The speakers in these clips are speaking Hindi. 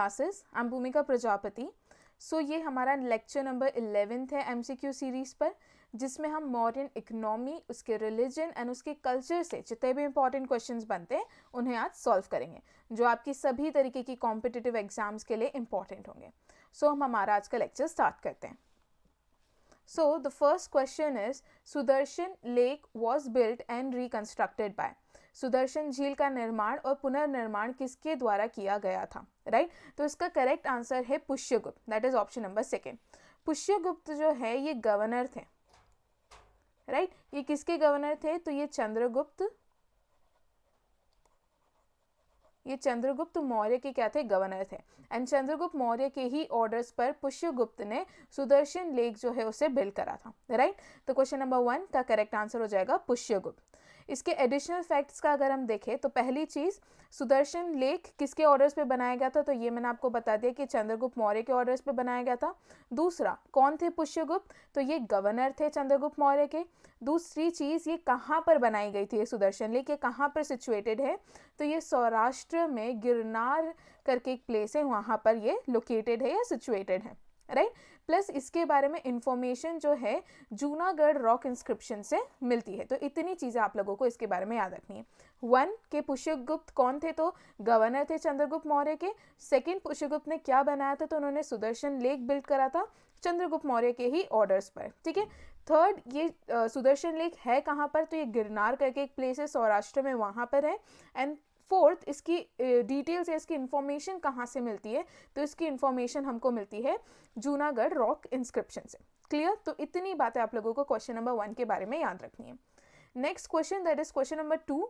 classes. I'm Bhumika Prajapati. So ये हमारा लेक्चर नंबर 11 है MCQ सीरीज़ पर, जिसमें हम मॉडर्न इकोनॉमी, उसके रिलीजन एंड उसके कल्चर से जितने भी इंपॉर्टेंट क्वेश्चंस बनते हैं उन्हें आज सॉल्व करेंगे, जो आपकी सभी तरीके की कॉम्पिटिटिव एग्जाम्स के लिए इंपॉर्टेंट होंगे. सो हम हमारा आज का लेक्चर स्टार्ट करते हैं. So the first question is, Sudarshan Lake was built and reconstructed by. Sudarshan झील का निर्माण और पुनर्निर्माण किसके द्वारा किया गया था, राइट? तो इसका करेक्ट आंसर है Pushyagupta, that is option number 2. Pushyagupta जो है ये गवर्नर थे, राइट? ये किसके गवर्नर थे? तो ये चंद्रगुप्त मौर्य के क्या थे? गवर्नर थे. एंड चंद्रगुप्त मौर्य के ही ऑर्डर्स पर पुष्यगुप्त ने सुदर्शन लेक जो है उसे बिल्ड करा था, राइट? तो क्वेश्चन नंबर 1 का करेक्ट आंसर हो जाएगा पुष्यगुप्त. इसके एडिशनल फैक्ट्स का अगर हम देखें तो पहली चीज़, सुदर्शन लेक किसके ऑर्डर्स पे बनाया गया था? तो ये मैंने आपको बता दिया कि चंद्रगुप्त मौर्य के ऑर्डर्स पे बनाया गया था. दूसरा, कौन थे पुष्यगुप्त? तो ये गवर्नर थे चंद्रगुप्त मौर्य के. दूसरी चीज़, ये कहाँ पर बनाई गई थी ये सुदर्शन लेक? ये कहाँ पर सिचुएटेड है? तो ये सौराष्ट्र में गिरनार करके एक प्लेस है, वहाँ पर ये लोकेटेड है या सिचुएटेड है, राइट? प्लस इसके बारे में इंफॉर्मेशन जो है जूनागढ़ रॉक इंस्क्रिप्शन से मिलती है. तो इतनी चीज़ें आप लोगों को इसके बारे में याद रखनी है. 1 के पुष्यगुप्त कौन थे? तो गवर्नर थे चंद्रगुप्त मौर्य के. 2 पुष्यगुप्त ने क्या बनाया था? तो उन्होंने सुदर्शन लेक बिल्ड करा था चंद्रगुप्त मौर्य के ही ऑर्डर्स पर, ठीक है. 3 ये सुदर्शन लेक है कहाँ पर? तो ये गिरनार करके एक प्लेस है सौराष्ट्र में, वहाँ पर है. एंड 4, इसकी डिटेल्स या इसकी इन्फॉर्मेशन कहाँ से मिलती है? तो इसकी इन्फॉर्मेशन हमको मिलती है जूनागढ़ रॉक इंस्क्रिप्शन से. क्लियर? तो इतनी बातें आप लोगों को क्वेश्चन नंबर 1 के बारे में याद रखनी है. Next question, that is question number 2.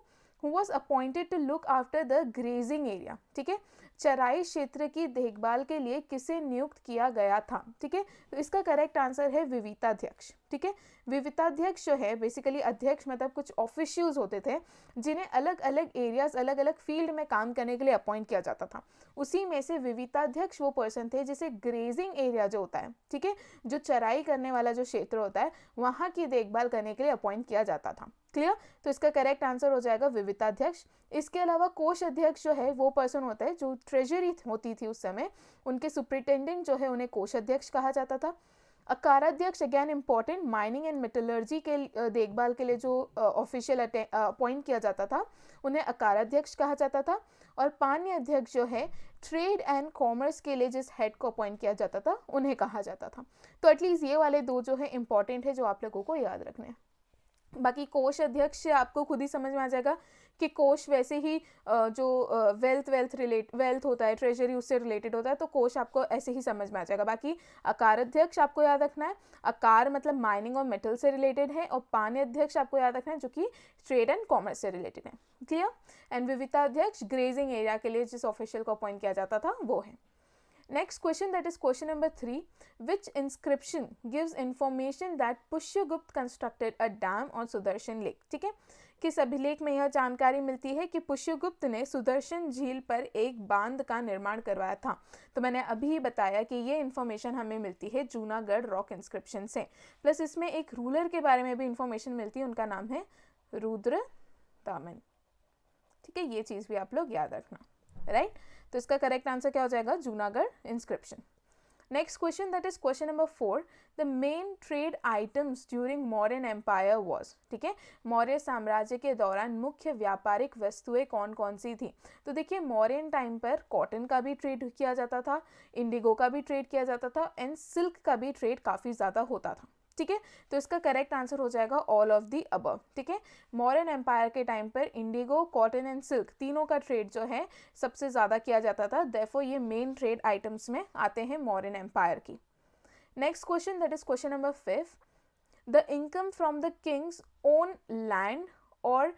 Who was appointed to look after the grazing area? ठीक है, चराई क्षेत्र की देखभाल के लिए किसे नियुक्त किया गया था? ठीक है, तो इसका करेक्ट आंसर है विविताध्यक्ष. ठीक है, विविताध्यक्ष जो है बेसिकली अध्यक्ष मतलब कुछ ऑफिशियल्स होते थे जिन्हें अलग अलग एरियाज, अलग अलग फील्ड में काम करने के लिए अपॉइंट किया जाता था. उसी में से विविताध्यक्ष वो पर्सन थे जिसे ग्रेजिंग एरिया जो होता है, ठीक है, जो चराई करने वाला जो क्षेत्र होता है, वहाँ की देखभाल करने के लिए अपॉइंट किया जाता था. क्लियर? तो इसका करेक्ट आंसर हो जाएगा विविताध्यक्ष. इसके अलावा कोष अध्यक्ष जो है वो पर्सन होता है जो ट्रेजरी होती थी उस समय, उनके सुपरिटेंडेंट जो है उन्हें कोष अध्यक्ष कहा जाता था. अकाराध्यक्ष again important, mining and metallurgy के देखभाल के लिए जो ऑफिशियल अपॉइंट किया जाता था उन्हें अकाराध्यक्ष कहा जाता था. और पान्य अध्यक्ष जो है ट्रेड एंड कॉमर्स के लिए जिस हेड को अपॉइंट किया जाता था उन्हें कहा जाता था. तो एटलीस्ट ये वाले 2 जो है इंपॉर्टेंट है जो आप लोगों को याद रखने हैं. बाकी कोष अध्यक्ष आपको खुद ही समझ में आ जाएगा कि कोष वैसे ही जो वेल्थ होता है, ट्रेजरी उससे रिलेटेड होता है, तो कोष आपको ऐसे ही समझ में आ जाएगा. बाकी आकार अध्यक्ष आपको याद रखना है, आकार मतलब माइनिंग और मेटल से रिलेटेड है, और पान्य अध्यक्ष आपको याद रखना है जो कि ट्रेड एंड कॉमर्स से रिलेटेड है. क्लियर? एंड विविताध्यक्ष ग्रेजिंग एरिया के लिए जिस ऑफिशियल को अपॉइंट किया जाता था वो है. Next question, that is question number 3. Which inscription gives information that Pushyagupta constructed a dam on Sudarshan Lake? ठीक है, किस अभिलेख में यह जानकारी मिलती है कि पुष्यगुप्त ने सुदर्शन झील पर एक बांध का निर्माण करवाया था? तो मैंने अभी बताया कि ये इन्फॉर्मेशन हमें मिलती है जूनागढ़ रॉक इंस्क्रिप्शन से. प्लस इसमें एक रूलर के बारे में भी इंफॉर्मेशन मिलती है, उनका नाम है रुद्रदामन. ठीक है, ये चीज़ भी आप लोग याद रखना, राइट? तो इसका करेक्ट आंसर क्या हो जाएगा? Junagadh inscription. Next question, that is question number 4. The main trade items during Mauryan empire was. ठीक है, मौर्य साम्राज्य के दौरान मुख्य व्यापारिक वस्तुएं कौन कौन सी थी? तो देखिए, मौर्यन टाइम पर कॉटन का भी ट्रेड किया जाता था, इंडिगो का भी ट्रेड किया जाता था, एंड सिल्क का भी ट्रेड काफ़ी ज़्यादा होता था. ठीक है, तो इसका करेक्ट आंसर हो जाएगा ऑल ऑफ दी अबव. ठीक है, मौर्यन एम्पायर के टाइम पर इंडिगो, कॉटन एंड सिल्क तीनों का ट्रेड जो है सबसे ज़्यादा किया जाता था. देयरफॉर ये मेन ट्रेड आइटम्स में आते हैं मौर्यन एम्पायर की. Next question, that is question number 5. The income from the Kings own land और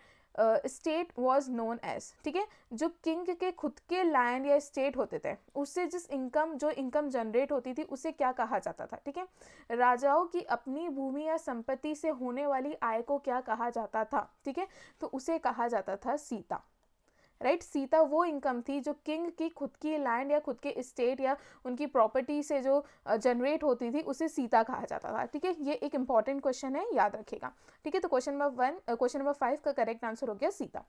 स्टेट वॉज नोन एज. ठीक है, जो किंग के खुद के लैंड या स्टेट होते थे उससे जिस इनकम जनरेट होती थी उसे क्या कहा जाता था? ठीक है, राजाओं की अपनी भूमि या संपत्ति से होने वाली आय को क्या कहा जाता था? ठीक है, तो उसे कहा जाता था सीता. राइट, सीता वो इनकम थी जो किंग की खुद की लैंड या खुद के स्टेट या उनकी प्रॉपर्टी से जो जनरेट होती थी उसे सीता कहा जाता था. ठीक है, ये एक इंपॉर्टेंट क्वेश्चन है, याद रखिएगा. ठीक है, तो क्वेश्चन नंबर 5 का करेक्ट आंसर हो गया Sita.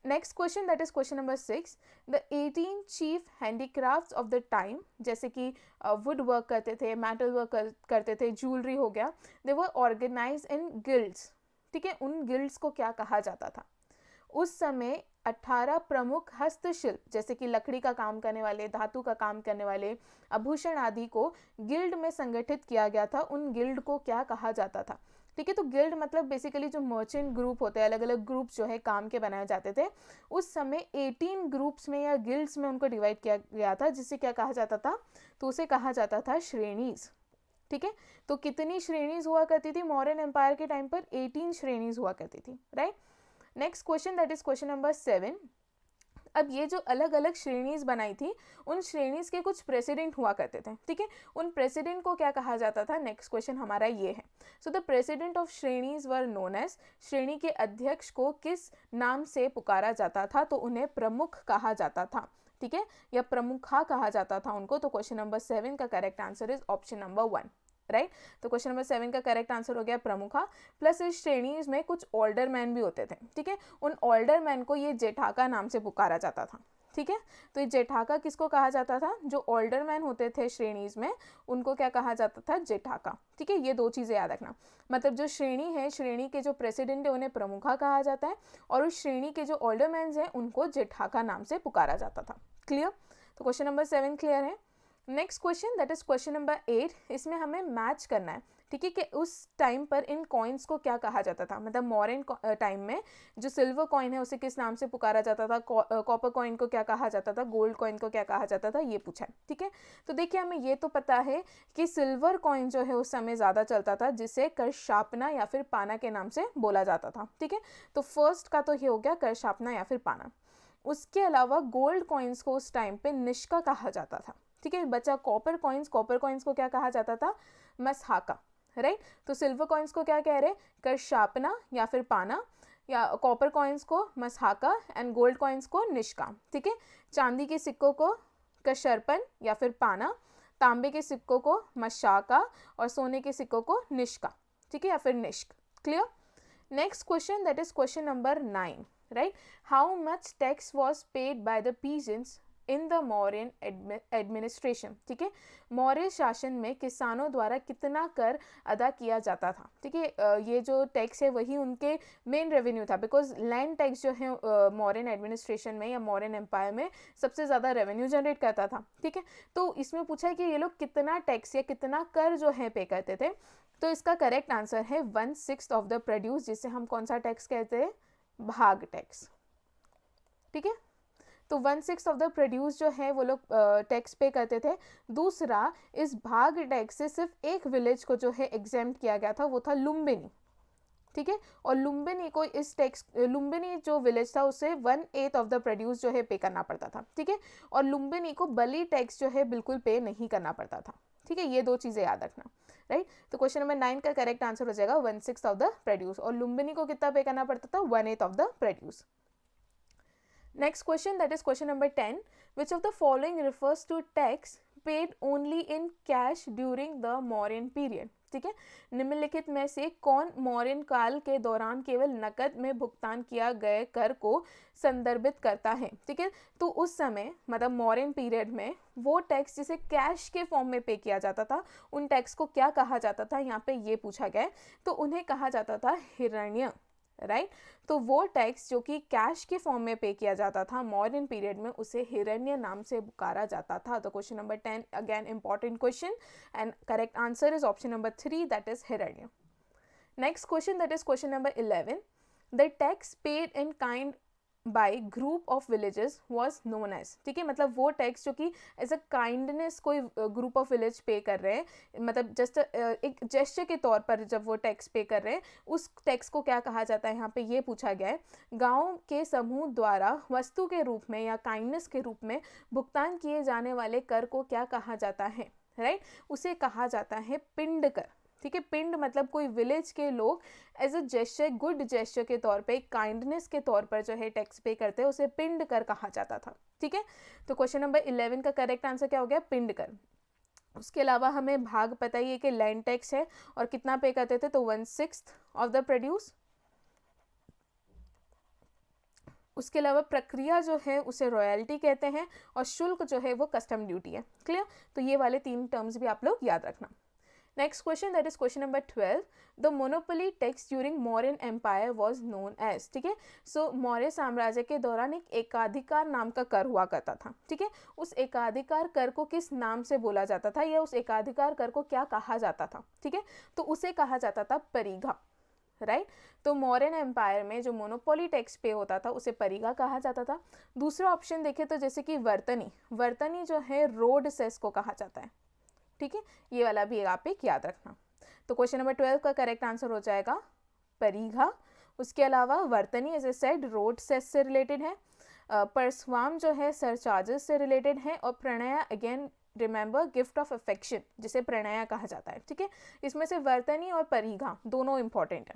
Next question that is question number 6, the 18 chief handicrafts of the time, जैसे कि वुड वर्क करते थे, मेटल वर्क करते थे, ज्वेलरी हो गया, दे वर ऑर्गेनाइज इन गिल्ड्स, ठीक है, उन गिल्ड्स को क्या कहा जाता था? उस समय 18 प्रमुख हस्तशिल्प, जैसे कि लकड़ी का काम करने वाले, धातु का काम करने वाले, आभूषण आदि को गिल्ड में संगठित किया गया था। उन गिल्ड को क्या कहा जाता था? ठीक है, तो गिल्ड मतलब बेसिकली जो मर्चेंट ग्रुप होते हैं, अलग अलग ग्रुप जो है काम के बनाए जाते थे, उस समय 18 ग्रुप्स में या गिल्ड्स में उनको डिवाइड किया गया था, जिसे क्या कहा जाता था? तो उसे कहा जाता था श्रेणीज। ठीक है, तो कितनी श्रेणीज हुआ करती थी मौर्यन एम्पायर के टाइम पर? 18 श्रेणीज हुआ करती थी, right. Next question that is question number 7, अब ये जो अलग अलग श्रेणीज बनाई थी, उन श्रेणीज के कुछ प्रेसिडेंट हुआ करते थे, ठीक है, उन प्रेसिडेंट को क्या कहा जाता था? नेक्स्ट क्वेश्चन हमारा ये है। So the president of shrenis were known as, श्रेणी के अध्यक्ष को किस नाम से पुकारा जाता था? तो उन्हें प्रमुख कहा जाता था, ठीक है, या प्रमुखा कहा जाता था उनको। तो क्वेश्चन नंबर 7 का correct answer is option number 1, right. तो क्वेश्चन नंबर 7 का करेक्ट आंसर हो गया प्रमुखा। प्लस इस श्रेणी में कुछ ओल्डर मैन भी होते थे, ठीक है, उन ओल्डर मैन को ये जेठाका नाम से पुकारा जाता था, ठीक है। तो ये जेठाका किसको कहा जाता था? जो ओल्डर मैन होते थे श्रेणीज में, उनको क्या कहा जाता था? जेठाका, ठीक है। ये दो चीजें याद रखना, मतलब जो श्रेणी है, श्रेणी के जो प्रेसिडेंट है उन्हें प्रमुखा कहा जाता है, और उस श्रेणी के जो ओल्डर मैन हैं उनको जेठाका नाम से पुकारा जाता था। क्लियर? तो क्वेश्चन नंबर 7 क्लियर है। Next question that is question number 8, इसमें हमें मैच करना है, ठीक है, कि उस टाइम पर इन कॉइन्स को क्या कहा जाता था? मतलब मॉडर्न टाइम में जो सिल्वर कॉइन है उसे किस नाम से पुकारा जाता था? कॉपर कॉइन को क्या कहा जाता था? गोल्ड कॉइन को क्या कहा जाता था? ये पूछा है, ठीक है। तो देखिए, हमें ये तो पता है कि सिल्वर कॉइन जो है उस समय ज़्यादा चलता था, जिसे करशापना या फिर पाना के नाम से बोला जाता था, ठीक है। तो फर्स्ट का तो ये हो गया करशापना या फिर पाना। उसके अलावा गोल्ड कॉइन्स को उस टाइम पे निष्का कहा जाता था, ठीक है। बचा कॉपर कॉइन्स को क्या कहा जाता था? मसहाका, राइट। तो सिल्वर कॉइन्स को क्या कह रहे? करशापना या फिर पाना, या कॉपर कॉइन्स को मसहाका एंड गोल्ड कॉइन्स को निष्का, ठीक है। चांदी के सिक्कों को कशरपन या फिर पाना, तांबे के सिक्कों को मशाका, और सोने के सिक्कों को निष्का, ठीक है, या फिर निष्क। Clear? Next question that is question number 9, right. How much tax was paid by the peasants in the Mauryan administration, ठीक है। मौर्य शासन में किसानों द्वारा कितना कर अदा किया जाता था, ठीक है। ये जो टैक्स है वही उनके मेन रेवेन्यू था, बिकॉज लैंड टैक्स जो है मौर्यन एडमिनिस्ट्रेशन में या मौर्यन एम्पायर में सबसे ज़्यादा रेवेन्यू जनरेट करता था, ठीक है। तो इसमें पूछा है कि ये लोग कितना टैक्स या कितना कर जो है पे करते थे। तो इसका करेक्ट आंसर है 1/6 ऑफ द प्रोड्यूस, जिसे हम कौन सा टैक्स कहते हैं? भाग टैक्स, ठीक है। तो 1/6 ऑफ द प्रोड्यूस जो है वो लोग टैक्स पे करते थे। दूसरा, इस भाग टैक्स से सिर्फ एक विलेज को जो है एग्जेम्प्ट किया गया था, वो था लुम्बिनी, ठीक है। और लुम्बिनी को इस टैक्स, लुम्बिनी जो विलेज था उसे 1/8 ऑफ द प्रोड्यूस जो है पे करना पड़ता था, ठीक है। और लुम्बिनी को बली टैक्स जो है बिल्कुल पे नहीं करना पड़ता था, ठीक है। ये दो चीज़ें याद रखना, राइट। तो क्वेश्चन नंबर 9 का करेक्ट आंसर हो जाएगा 1/6 ऑफ द प्रोड्यूस, और लुम्बिनी को कितना पे करना पड़ता था? 1/8 of the produce. Next question, that is question number 10. Which of the following refers to tax paid only in cash during the Mauryan period? ठीक है, निम्नलिखित में से कौन मौर्यन काल के दौरान केवल नकद में भुगतान किया गए कर को संदर्भित करता है? ठीक है, तो उस समय मतलब मौर्यन पीरियड में वो टैक्स जिसे कैश के फॉर्म में पे किया जाता था, उन टैक्स को क्या कहा जाता था? यहाँ पे ये पूछा गया है, तो उन्हें कहा जाता था हिरण्य, राइट। तो वो टैक्स जो कि कैश के फॉर्म में पे किया जाता था मॉडर्न पीरियड में, उसे हिरण्य नाम से पुकारा जाता था। तो question number 10 again important question, and correct answer is option number 3, that is hiranya. Next question that is question number 11. The tax paid in kind by group of villages was known as, ठीक है, मतलब वो टैक्स जो कि एज अ काइंडनेस कोई ग्रुप ऑफ विलेज पे कर रहे हैं, मतलब जस्ट एक जेस्चर के तौर पर जब वो टैक्स पे कर रहे हैं, उस टैक्स को क्या कहा जाता है? यहाँ पे ये पूछा गया है। गाँव के समूह द्वारा वस्तु के रूप में या काइंडनेस के रूप में भुगतान किए जाने वाले कर को क्या कहा जाता है? राइट, उसे कहा जाता है पिंड कर, ठीक है। पिंड मतलब कोई विलेज के लोग as a gesture, good gesture के तौर पे, काइंडनेस के तौर पर जो है टैक्स पे करते हैं, उसे पिंड कर कहा जाता था, ठीक है। तो क्वेश्चन नंबर 11 का करेक्ट आंसर क्या हो गया? पिंड कर। उसके अलावा हमें भाग पता ही है कि लैंड टैक्स है, और कितना पे करते थे? तो 1/6 ऑफ द प्रोड्यूस। उसके अलावा प्रक्रिया जो है उसे रॉयल्टी कहते हैं और शुल्क जो है वो कस्टम ड्यूटी है। क्लियर? तो ये वाले 3 टर्म्स भी आप लोग याद रखना। Next question, that is question number 12। The monopoly tax during Mauryan empire was known as. ठीक है, सो मौर्य साम्राज्य के दौरान एक एकाधिकार नाम का कर हुआ करता था। ठीक है, उस एकाधिकार कर को किस नाम से बोला जाता था या उस एकाधिकार कर को क्या कहा जाता था? ठीक है, तो उसे कहा जाता था परिघा। राइट, तो मौर्यन एम्पायर में जो मोनोपोली टैक्स पे होता था उसे परिघा कहा जाता था। दूसरा ऑप्शन देखें तो जैसे कि वर्तनी, वर्तनी जो है रोड सेस को कहा जाता है। ठीक है, ये वाला भी आप एक याद रखना। तो क्वेश्चन नंबर 12 का करेक्ट आंसर हो जाएगा परिघा। उसके अलावा वर्तनी as a said road cess से रिलेटेड है, परस्वाम जो है सरचार्जेस से रिलेटेड है, और प्रणया again remember gift of affection जिसे प्रणया कहा जाता है। ठीक है, इसमें से वर्तनी और परिघा दोनों इंपॉर्टेंट है।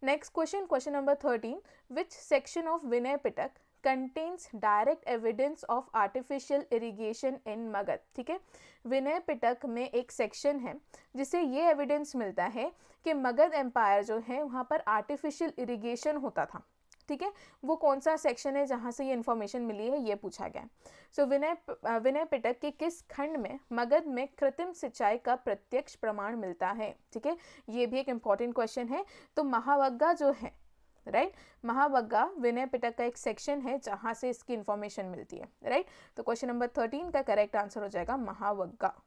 Next question, question number 13, which section of Vinaya Pitaka contains direct evidence of artificial irrigation इन मगध। ठीक है, विनय पिटक में एक सेक्शन है जिससे ये एविडेंस मिलता है कि मगध एम्पायर जो है वहाँ पर आर्टिफिशियल इरिगेशन होता था। ठीक है, वो कौन सा सेक्शन है जहाँ से ये इन्फॉर्मेशन मिली है ये पूछा गया। सो विनय पिटक के किस खंड में मगध में कृत्रिम सिंचाई का प्रत्यक्ष प्रमाण मिलता है? ठीक है, ये भी एक इम्पॉर्टेंट क्वेश्चन है। तो महावग्गा जो है, राइट, महावग्गा विनय पिटक का एक सेक्शन है जहाँ से इसकी इन्फॉर्मेशन मिलती है। राइट, तो क्वेश्चन नंबर 13 का करेक्ट आंसर हो जाएगा महावग्गा।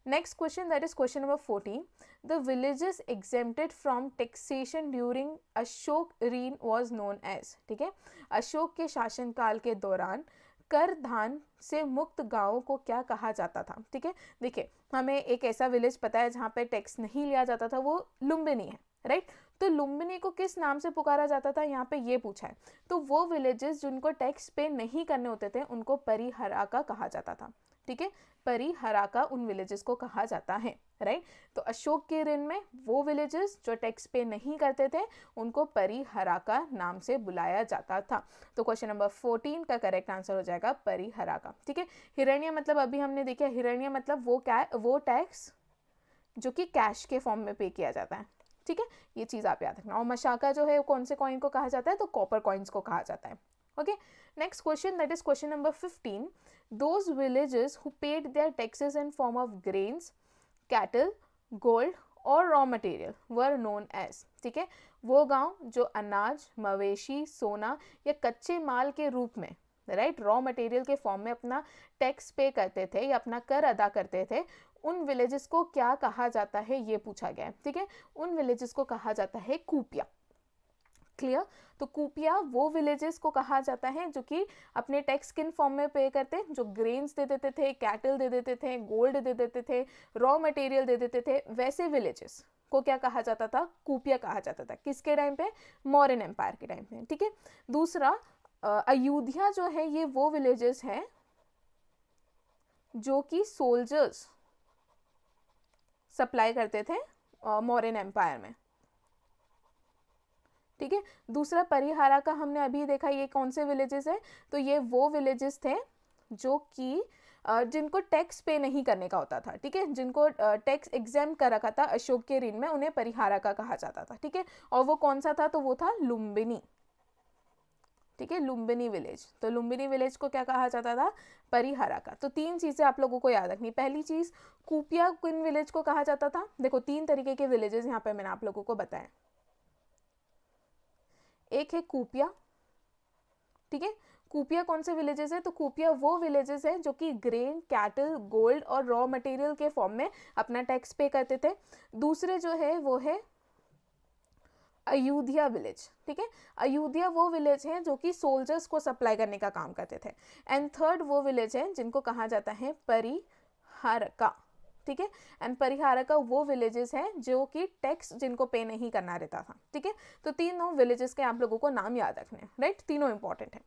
Next question, that is question number 14. The villages exempted from taxation during Ashok reign was known as। ठीक है, अशोक के शासनकाल के दौरान कर धान से मुक्त गांवों को क्या कहा जाता था? ठीक है, देखिए हमें एक ऐसा विलेज पता है जहाँ पे टैक्स नहीं लिया जाता था, वो लुम्बिनी है। राइट, तो लुम्बिनी को किस नाम से पुकारा जाता था यहाँ पे ये पूछा है। तो वो विलेजेस जिनको टैक्स पे नहीं करने होते थे उनको परिहराका कहा जाता था। ठीक है, परिहराका उन विलेजेस को कहा जाता है। राइट, तो अशोक के रेन में वो विलेजेस जो टैक्स पे नहीं करते थे उनको परिहराका नाम से बुलाया जाता था। तो क्वेश्चन नंबर 14 का करेक्ट आंसर हो जाएगा परिहराका। ठीक है, हिरण्य मतलब अभी हमने देखा, हिरण्य मतलब वो टैक्स जो कि कैश के फॉर्म में पे किया जाता है। ठीक है, ये चीज़ आप याद रखना। और मशाका जो है कौन से कॉइन को कहा जाता है? तो कॉपर कॉइन्स को कहा जाता है। Okay, next question, that is question number 15। Those villages who paid their taxes in form of grains, cattle, gold और raw material were known as। ठीक है, वो गांव जो अनाज, मवेशी, सोना या कच्चे माल के रूप में, राइट, रॉ मटेरियल के फॉर्म में अपना टैक्स पे करते थे या अपना कर अदा करते थे, उन विलेजेस को क्या कहा जाता है ये पूछा गया है। ठीक है, उन विलेजेस को कहा जाता है कूपिया। क्लियर, तो कूपिया वो विलेजेस को कहा जाता है जो कि अपने टैक्स किन फॉर्म में पे करते हैं, जो ग्रेन्स दे देते थे, कैटल दे देते थे, गोल्ड दे देते थे, रॉ मटेरियल दे देते थे, वैसे विलेजेस को क्या कहा जाता था? कूपिया कहा जाता था। किसके टाइम पे? मौर्यन एम्पायर के टाइम पे। ठीक है, दूसरा अयोध्या जो है ये वो विलेजेस है जो कि सोल्जर्स सप्लाई करते थे मौर्यन एम्पायर में। ठीक है, दूसरा परिहारा का हमने अभी देखा, ये कौन से विलेजेस है? तो ये वो विलेजेस थे जो कि जिनको टैक्स पे नहीं करने का होता था। ठीक है, जिनको टैक्स एग्जाम कर रखा था अशोक के रीन में, उन्हें परिहारा का कहा जाता था। ठीक है, और वो कौन सा था? तो वो था लुम्बिनी। ठीक है, लुम्बिनी विलेज। तो लुम्बिनी विलेज को क्या कहा जाता था? परिहारा का। तो 3 चीजें आप लोगों को याद रखनी। पहली चीज, कूपिया किन विलेज को कहा जाता था? देखो 3 तरीके के विलेजेस यहाँ पे मैंने आप लोगों को बताया। एक है कूपिया। ठीक है, कूपिया कौन से विलेजेस है? तो कूपिया वो विलेजेस है जो कि ग्रेन, कैटल, गोल्ड और रॉ मटेरियल के फॉर्म में अपना टैक्स पे करते थे। दूसरे जो है वो है अयोध्या विलेज। ठीक है, अयोध्या वो विलेज है जो कि सोल्जर्स को सप्लाई करने का काम करते थे। एंड थर्ड वो विलेज है जिनको कहा जाता है परिहारका। ठीक है, एंड परिहारका वो विलेजेस हैं जो कि टैक्स जिनको पे नहीं करना रहता था। ठीक है, तो तीनों विलेजेस के आप लोगों को नाम याद रखने हैं। राइट, तीनों इंपॉर्टेंट है।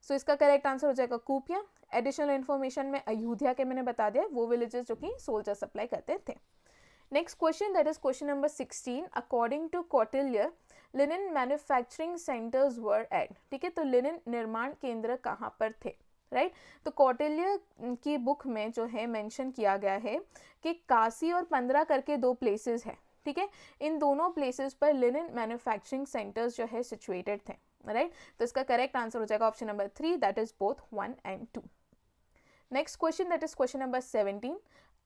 सो इसका करेक्ट आंसर हो जाएगा कूपिया। एडिशनल इन्फॉर्मेशन में अयोध्या के मैंने बता दिया, वो विलेजेस जो कि सोल्जर सप्लाई करते थे। Next question, that is question number 16। According to Kautilya, linen manufacturing centres were at. ठीक है, तो लिनन निर्माण केंद्र कहाँ पर थे? राइट, तो कौटिल्य की बुक में जो है मेंशन किया गया है कि काशी और 15 करके 2 प्लेसेस है। ठीक है, इन दोनों प्लेसेस पर लिनन मैन्युफैक्चरिंग सेंटर्स जो है सिचुएटेड थे। राइट। तो इसका करेक्ट आंसर हो जाएगा option number 3, that is both 1 and 2. Next question, that is question number 17.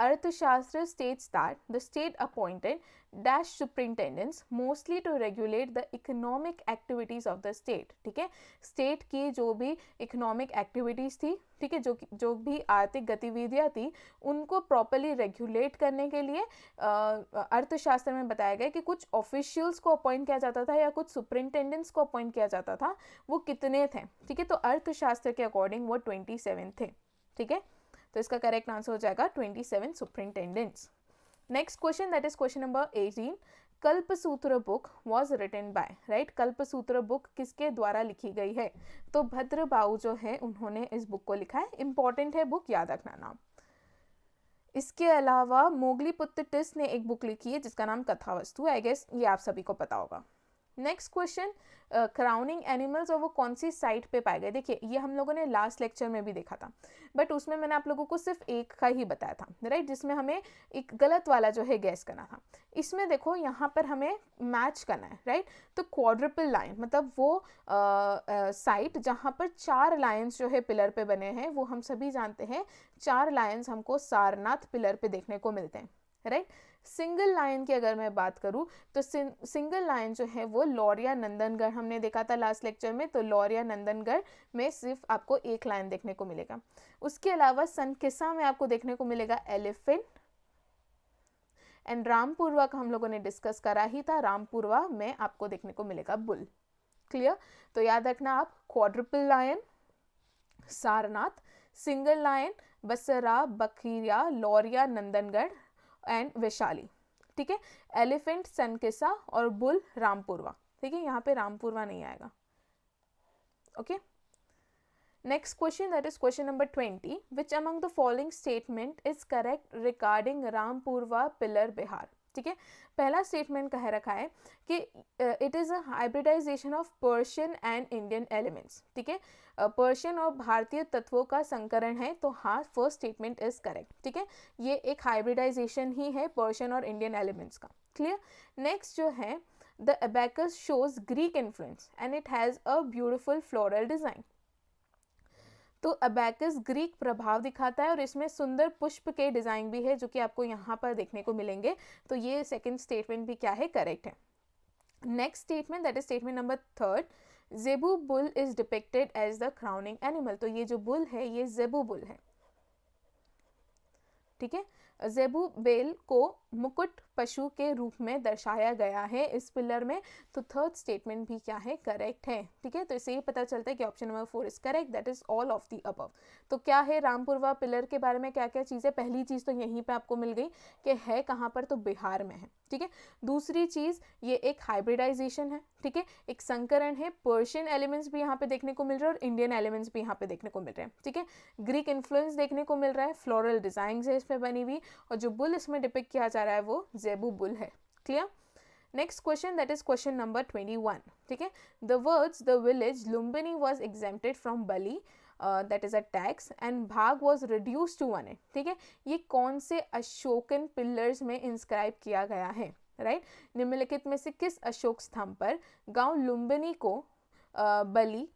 Arthashastra states that the state appointed dash superintendents mostly to regulate the economic activities of the state. ठीक है, स्टेट की जो भी इकोनॉमिक एक्टिविटीज़ थी, ठीक है, जो भी आर्थिक गतिविधियाँ थी, उनको प्रॉपरली रेगुलेट करने के लिए अर्थशास्त्र में बताया गया कि कुछ ऑफिशियल्स को अपॉइंट किया जाता था या कुछ सुपरिंटेंडेंट्स को अपॉइंट किया जाता था, वो कितने थे, ठीक है। तो अर्थशास्त्र के अकॉर्डिंग वो 27 थे, ठीक है। तो इसका करेक्ट आंसर हो जाएगा 27 superintendents. Next question, that is question number 18. Kalpasutra book was written by, right. Kalpasutra book किसके द्वारा लिखी गई है? तो भद्रबाहु जो है उन्होंने इस बुक को लिखा है. इंपॉर्टेंट है बुक, याद रखना नाम. इसके अलावा मोगलीपुत्र टिस ने एक बुक लिखी है जिसका नाम कथावस्तु. आई गेस ये आप सभी को पता होगा. नेक्स्ट क्वेश्चन, क्राउनिंग एनिमल्स, और वो कौन सी साइट पे पाए गए? देखिए ये हम लोगों ने लास्ट लेक्चर में भी देखा था, बट उसमें मैंने आप लोगों को सिर्फ एक का ही बताया था, राइट, जिसमें हमें एक गलत वाला जो है गैस करना था. इसमें देखो यहाँ पर हमें मैच करना है, राइट. तो क्वाड्रुपल लाइन मतलब वो साइट जहाँ पर 4 लायंस जो है पिलर पे बने हैं, वो हम सभी जानते हैं 4 लायंस हमको सारनाथ पिलर पे देखने को मिलते हैं, राइट. सिंगल लायन की अगर मैं बात करूं तो सिंगल लायन जो है वो लौरिया नंदनगढ़ हमने देखा था लास्ट लेक्चर में. तो लौरिया नंदनगढ़ में सिर्फ आपको एक लायन देखने को मिलेगा. उसके अलावा सनकिसा में आपको देखने को मिलेगा एलिफेंट. एंड रामपुरवा का हम लोगों ने डिस्कस करा ही था, रामपुरवा में आपको देखने को मिलेगा बुल. क्लियर? तो याद रखना आप, quadruple lion Sarnath, single lion Basarah Bakhira Lauriya Nandangarh and Vaishali, ठीक है. एलिफेंट सनकिसा और बुल रामपुरवा, ठीक है. यहाँ पे रामपुरवा नहीं आएगा. Okay. Next question, that is question number 20. Which among the following statement is correct regarding Rampurva pillar Bihar? ठीक है. पहला स्टेटमेंट कह रखा है कि it is a hybridisation of Persian and Indian elements, ठीक है. पर्शियन और भारतीय तत्वों का संकरण है. तो हाँ, फर्स्ट स्टेटमेंट इज करेक्ट, ठीक है. ये एक हाइब्रिडाइजेशन ही है पर्शियन और इंडियन एलिमेंट्स का. क्लियर? नेक्स्ट जो है, the abacus shows Greek influence and it has a beautiful floral design. तो अबैकस ग्रीक प्रभाव दिखाता है और इसमें सुंदर पुष्प के डिज़ाइन भी है जो कि आपको यहाँ पर देखने को मिलेंगे. तो ये सेकंड स्टेटमेंट भी क्या है? करेक्ट है. Next statement, that is statement number 3. Zebu bull is depicted as the crowning animal. तो ये जो बुल है ये जेबू बुल है, ठीक है. जेबू बेल को मुकुट पशु के रूप में दर्शाया गया है इस पिलर में. तो थर्ड स्टेटमेंट भी क्या है? करेक्ट है, ठीक है. तो इससे ये पता चलता है कि option number 4 is correct, that is all of the above. तो क्या है रामपुरवा पिलर के बारे में क्या क्या चीज़ें? पहली चीज़ तो यहीं पे आपको मिल गई कि है कहाँ पर, तो बिहार में है, ठीक है. दूसरी चीज़, ये एक हाइब्रिडाइजेशन है, ठीक है, एक संकरण है. पर्शियन एलिमेंट्स भी यहाँ पे देखने को मिल रहे हैं और इंडियन एलिमेंट्स भी यहाँ पे देखने को मिल रहे हैं, ठीक है. ग्रीक इन्फ्लुएंस देखने को मिल रहा है, फ्लोरल डिजाइन है इसमें बनी हुई, और जो बुल इसमें डिपिक्ट किया जा रहा है वो जेबू बुल है. Clear? Next question, that is question number 21, ठीक है. The words the village Lumbini was exempted from Bali, that is a tax, and भाग वॉज रिड्यूस टू 1, ठीक है. ये कौन से अशोकन पिलर्स में इंस्क्राइब किया गया है? राइट. निम्नलिखित में से किस अशोक स्तंभ पर गांव लुम्बिनी को बली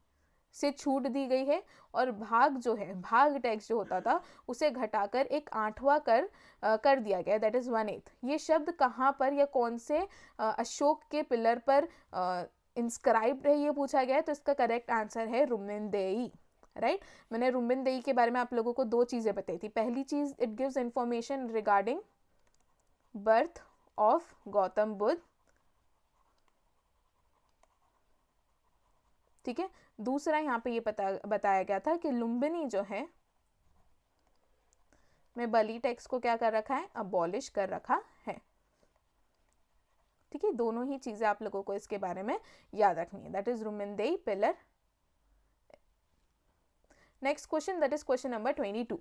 से छूट दी गई है और भाग जो है, भाग टैक्स जो होता था उसे घटाकर एक 8वां कर दिया गया, दैट इज 1/8. ये शब्द कहाँ पर या कौन से अशोक के पिलर पर इंस्क्राइब्ड है ये पूछा गया है. तो इसका करेक्ट आंसर है रुमिनदेई, राइट. मैंने रुमिनदेई के बारे में आप लोगों को 2 चीज़ें बताई थी. पहली चीज़, it gives information regarding birth of Gautam Buddha, ठीक है. दूसरा यहाँ पे ये बताया गया था कि लुम्बिनी जो है में बली टैक्स को क्या कर रखा है? अबॉलिश कर रखा है, ठीक है. दोनों ही चीजें आप लोगों को इसके बारे में याद रखनी है. That is Rummindei pillar. Next question, that is question number 22.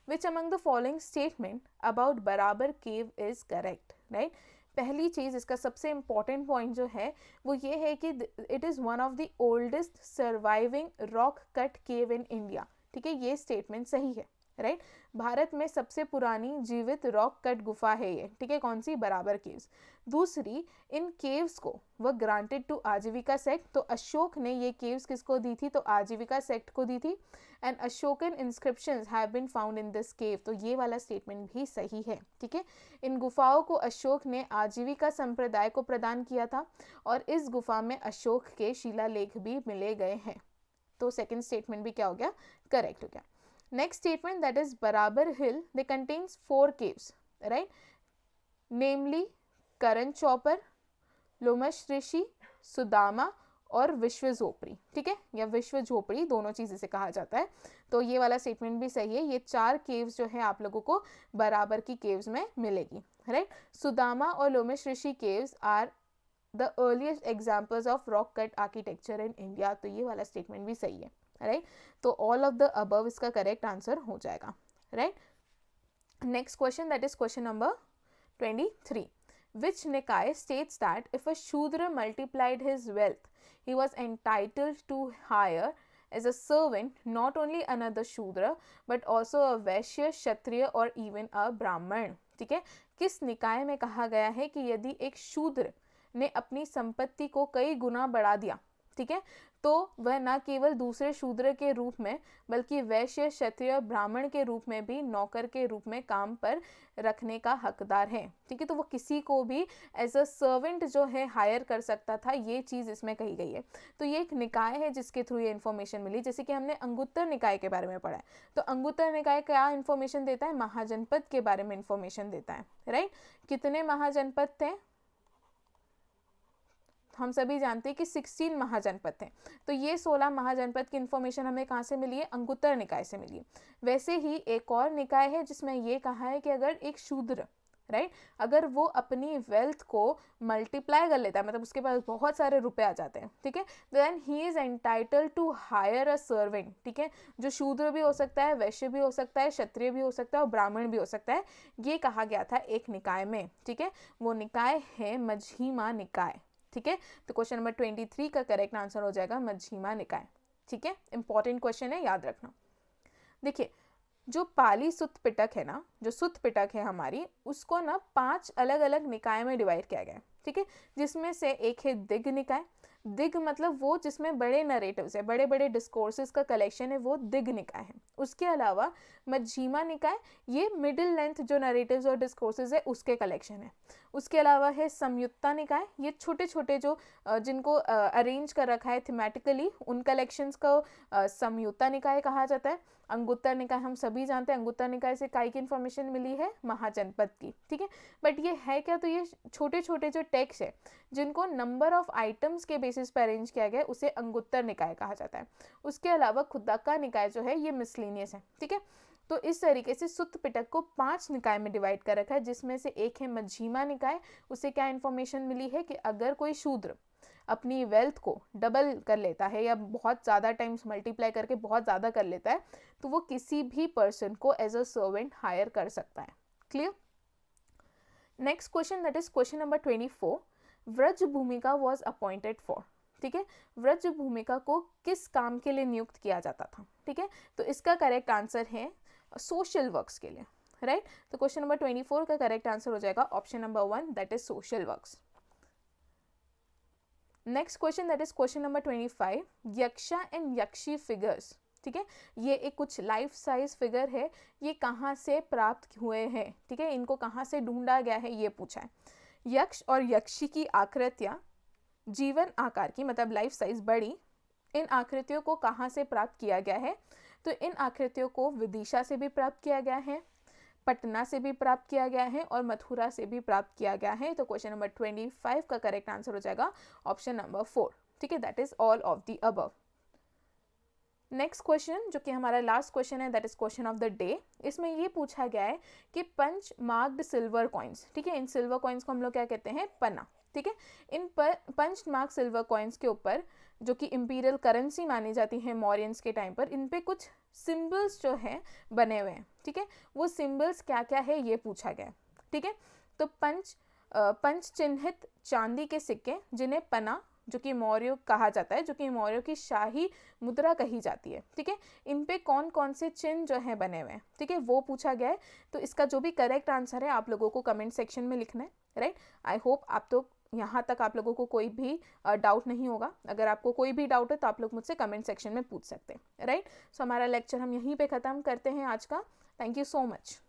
Which among the following statement about बराबर केव इज करेक्ट? राइट. पहली चीज़, इसका सबसे इम्पॉर्टेंट पॉइंट जो है वो ये है कि it is one of the oldest surviving rock cut cave in India, ठीक है. ये स्टेटमेंट सही है, राइट। भारत में सबसे पुरानी जीवित रॉक कट गुफा है ये, ठीक है, कौन सी? बराबर केव्स। दूसरी, इन केव्स को वह ग्रांटेड टू आजीविका सेक्ट, तो अशोक ने ये केव्स किसको दी थी? तो आजीविका सेक्ट को दी थी। And Ashokan inscriptions have been found in this cave, तो ये वाला स्टेटमेंट भी सही है, ठीक है। इन गुफाओं को अशोक ने आजीविका संप्रदाय को प्रदान किया था और इस गुफा में अशोक के शिलालेख भी मिले गए हैं, तो सेकंड स्टेटमेंट भी क्या हो गया? करेक्ट हो गया। Next statement, that is Barabar Hill, they contains 4 caves, right? Namely Karan Chopper, Lomash ऋषि, सुदामा और विश्व झोपड़ी, ठीक है, या विश्व झोपड़ी, दोनों चीज इसे कहा जाता है। तो ये वाला स्टेटमेंट भी सही है। ये 4 केव्स जो है आप लोगों को बराबर की केव्स में मिलेगी, राइट। सुदामा और Lomas Rishi caves are the earliest examples of rock cut architecture in India, तो ये वाला स्टेटमेंट भी सही है, राइट। तो ऑल ऑफ द अबव इसका करेक्ट आंसर हो जाएगा, right. Next question, that is question number 23. Which Nikai states that if a Shudra multiplied his wealth, he was entitled to hire as a servant not only another Shudra but also a Vaishya, Kshatriya और even a Brahman, ठीक है। किस निकाय में कहा गया है कि यदि एक शूद्र ने अपनी संपत्ति को कई गुना बढ़ा दिया, ठीक है, तो वह न केवल दूसरे शूद्र के रूप में बल्कि वैश्य, क्षत्रिय, ब्राह्मण के रूप में भी नौकर के रूप में काम पर रखने का हकदार है, ठीक है। तो वो किसी को भी एज अ सर्वेंट जो है हायर कर सकता था, ये चीज़ इसमें कही गई है। तो ये एक निकाय है जिसके थ्रू ये इन्फॉर्मेशन मिली। जैसे कि हमने अंगुत्तर निकाय के बारे में पढ़ा है, तो अंगुत्तर निकाय क्या इन्फॉर्मेशन देता है? महाजनपद के बारे में इन्फॉर्मेशन देता है, राइट। कितने महाजनपद थे? हम सभी जानते हैं कि 16 महाजनपद थे। तो ये 16 महाजनपद की इन्फॉर्मेशन हमें कहाँ से मिली है? अंगुत्तर निकाय से मिली है। वैसे ही एक और निकाय है जिसमें ये कहा है कि अगर एक शूद्र, राइट, अगर वो अपनी वेल्थ को मल्टीप्लाई कर लेता है, मतलब उसके पास बहुत सारे रुपए आ जाते हैं, ठीक है, then he is entitled to hire a servant, ठीक है, जो शूद्र भी हो सकता है, वैश्य भी हो सकता है, क्षत्रिय भी हो सकता है और ब्राह्मण भी हो सकता है। ये कहा गया था एक निकाय में, ठीक है। वो निकाय है मझीमा निकाय, ठीक है। तो क्वेश्चन नंबर 23 का करेक्ट आंसर हो जाएगा मझीमा निकाय, ठीक है। इंपॉर्टेंट क्वेश्चन है, याद रखना। देखिए, जो पाली सुत्त पिटक है ना, जो सुत्त पिटक है हमारी, उसको ना 5 अलग अलग निकाय में डिवाइड किया गया है, ठीक है, जिसमें से एक है दिग्ग निकाय। दिग्ग मतलब वो जिसमें बड़े नरेटिव्स है, बड़े बड़े डिस्कोर्सेस का कलेक्शन है, वो दिग्ग निकाय है। उसके अलावा मझीमा निकाय, ये मिडिल लेंथ जो नरेटिव्स और डिस्कोर्सेस है उसके कलेक्शन है। उसके अलावा है संयुक्ता निकाय, ये छोटे छोटे जो जिनको अरेंज कर रखा है थीमेटिकली, उन कलेक्शंस को संयुक्ता निकाय कहा जाता है। अंगुत्तर निकाय हम सभी जानते हैं, अंगुत्तर निकाय से काय की इन्फॉर्मेशन मिली है? महाजनपद की, ठीक है। बट ये है क्या? तो ये छोटे छोटे जो टेक्स्ट है जिनको नंबर ऑफ आइटम्स के बेसिस पर अरेंज किया गया है, उसे अंगुत्तर निकाय कहा जाता है। उसके अलावा खुदाका निकाय जो है ये मिसलिनियस है, ठीक है। तो इस तरीके से सुत्त पिटक को 5 निकाय में डिवाइड कर रखा है, जिसमें से एक है मझीमा निकाय। उसे क्या इन्फॉर्मेशन मिली है कि अगर कोई शूद्र अपनी वेल्थ को डबल कर लेता है या बहुत ज़्यादा टाइम्स मल्टीप्लाई करके बहुत ज़्यादा कर लेता है, तो वो किसी भी पर्सन को एज अ सर्वेंट हायर कर सकता है। Clear? Next question, that is question number 24. Vraj भूमिका वॉज अपॉइंटेड फॉर, ठीक है, व्रज भूमिका को किस काम के लिए नियुक्त किया जाता था, ठीक है। तो इसका करेक्ट आंसर है सोशल वर्क्स के लिए, राइट। तो क्वेश्चन नंबर 24 का करेक्ट आंसर हो जाएगा option number 1, that is social works. Next question, that is question number 25. यक्षा and यक्षी figures, ठीक है, ये एक कुछ लाइफ साइज फिगर है, ये कहाँ से प्राप्त हुए हैं, ठीक है, इनको कहाँ से ढूंढा गया है, ये पूछा है। यक्ष और यक्षी की आकृतियाँ जीवन आकार की, मतलब लाइफ साइज बड़ी, इन आकृतियों को कहाँ से प्राप्त किया गया है? तो इन आकृतियों को विदिशा से भी प्राप्त किया गया है, पटना से भी प्राप्त किया गया है और मथुरा से भी प्राप्त किया गया है। तो क्वेश्चन नंबर 25 का करेक्ट आंसर हो जाएगा ऑप्शन नंबर 4, ठीक है, that is all of the above. Next question जो कि हमारा लास्ट क्वेश्चन है, that is question of the day. इसमें ये पूछा गया है कि पंच मार्क्ड सिल्वर कॉइन्स, ठीक है, इन सिल्वर कॉइन्स को हम लोग क्या कहते हैं? पन्ना, ठीक है। इन पंच मार्क सिल्वर कॉइन्स के ऊपर, जो कि इंपीरियल करेंसी मानी जाती है मौर्यंस के टाइम पर, इन पे कुछ सिंबल्स जो है बने हुए हैं, ठीक है। वो सिंबल्स क्या क्या है ये पूछा गया, ठीक है। तो पंच चिन्हित चांदी के सिक्के जिन्हें पना जो कि मौर्य कहा जाता है, जो कि मौर्य की शाही मुद्रा कही जाती है, ठीक है। इन पे कौन कौन से चिन्ह जो है बने हुए हैं, ठीक है, वो पूछा गया है। तो इसका जो भी करेक्ट आंसर है आप लोगों को कमेंट सेक्शन में लिखना है, राइट। आई होप आप तो यहाँ तक आप लोगों को कोई भी डाउट नहीं होगा। अगर आपको कोई भी डाउट है तो आप लोग मुझसे कमेंट सेक्शन में पूछ सकते हैं, राइट। सो हमारा लेक्चर हम यहीं पे ख़त्म करते हैं आज का। Thank you so much.